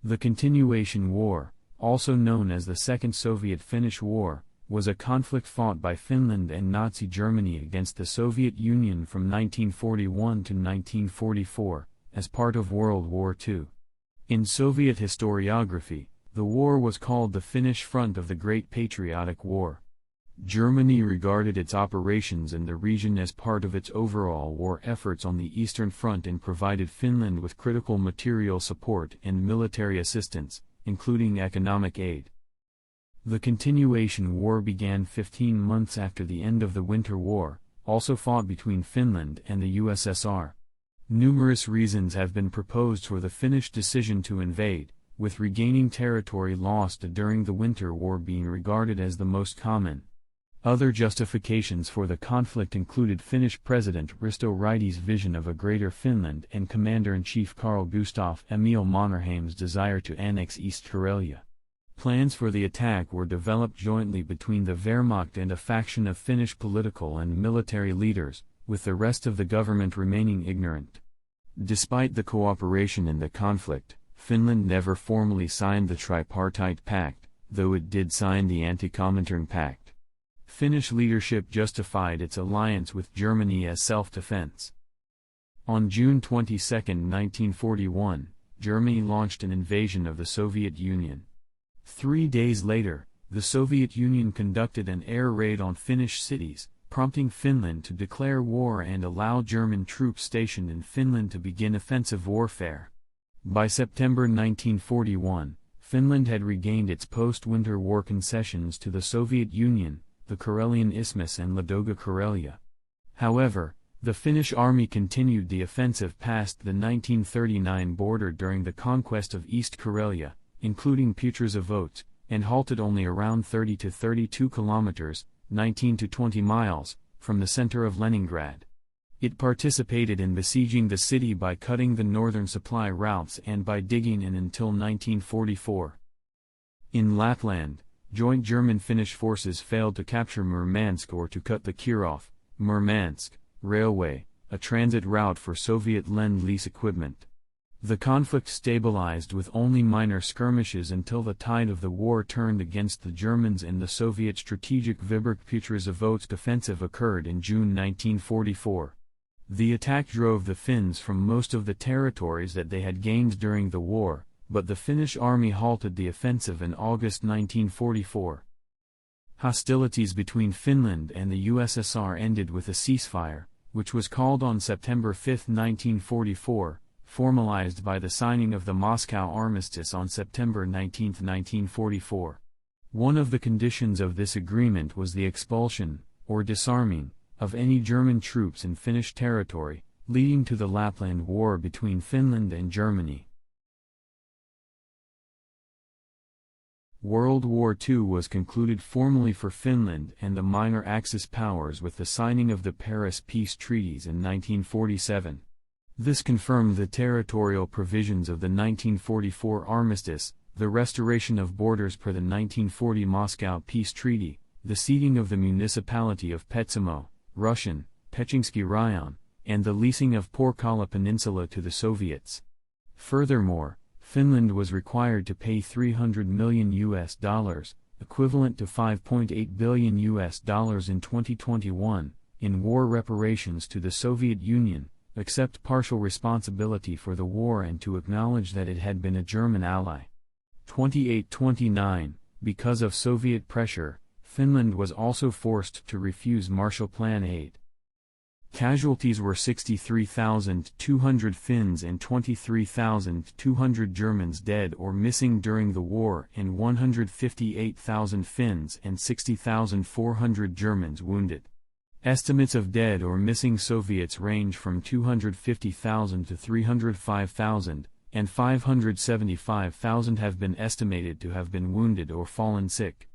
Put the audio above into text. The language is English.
The Continuation War, also known as the Second Soviet-Finnish War, was a conflict fought by Finland and Nazi Germany against the Soviet Union from 1941 to 1944, as part of World War II. In Soviet historiography, the war was called the Finnish Front of the Great Patriotic War. Germany regarded its operations in the region as part of its overall war efforts on the Eastern Front and provided Finland with critical material support and military assistance, including economic aid. The Continuation War began 15 months after the end of the Winter War, also fought between Finland and the USSR. Numerous reasons have been proposed for the Finnish decision to invade, with regaining territory lost during the Winter War being regarded as the most common. Other justifications for the conflict included Finnish President Risto Ryti's vision of a Greater Finland and Commander-in-Chief Gustaf Emil Mannerheim's desire to annex East Karelia. Plans for the attack were developed jointly between the Wehrmacht and a faction of Finnish political and military leaders, with the rest of the government remaining ignorant. Despite the cooperation in the conflict, Finland never formally signed the Tripartite Pact, though it did sign the Anti-Comintern Pact. Finnish leadership justified its alliance with Germany as self-defense. On June 22, 1941, Germany launched an invasion of the Soviet Union. 3 days later, the Soviet Union conducted an air raid on Finnish cities, prompting Finland to declare war and allow German troops stationed in Finland to begin offensive warfare. By September 1941, Finland had regained its post-Winter War concessions to the Soviet Union, the Karelian Isthmus and Ladoga Karelia. However, the Finnish army continued the offensive past the 1939 border during the conquest of East Karelia, including Pietrzavõte, and halted only around 30 to 32 kilometers, 19 to 20 miles, from the center of Leningrad. It participated in besieging the city by cutting the northern supply routes and by digging in until 1944. In Lapland, joint German-Finnish forces failed to capture Murmansk or to cut the Kirov-Murmansk railway, a transit route for Soviet Lend-Lease equipment. The conflict stabilized with only minor skirmishes until the tide of the war turned against the Germans and the Soviet strategic Vyborg-Pietrzavõte offensive occurred in June 1944. The attack drove the Finns from most of the territories that they had gained during the war, but the Finnish army halted the offensive in August 1944. Hostilities between Finland and the USSR ended with a ceasefire, which was called on September 5, 1944, formalized by the signing of the Moscow Armistice on September 19, 1944. One of the conditions of this agreement was the expulsion, or disarming, of any German troops in Finnish territory, leading to the Lapland War between Finland and Germany. World War II was concluded formally for Finland and the minor Axis powers with the signing of the Paris Peace Treaties in 1947. This confirmed the territorial provisions of the 1944 Armistice, the restoration of borders per the 1940 Moscow Peace Treaty, the ceding of the municipality of Petsamo, Russian, Pechinsky Raion, and the leasing of Porkala Peninsula to the Soviets. Furthermore, Finland was required to pay $300 million, equivalent to $5.8 billion in 2021, in war reparations to the Soviet Union, accept partial responsibility for the war and to acknowledge that it had been a German ally. 28-29, because of Soviet pressure, Finland was also forced to refuse Marshall Plan aid. Casualties were 63,200 Finns and 23,200 Germans dead or missing during the war and 158,000 Finns and 60,400 Germans wounded. Estimates of dead or missing Soviets range from 250,000 to 305,000, and 575,000 have been estimated to have been wounded or fallen sick.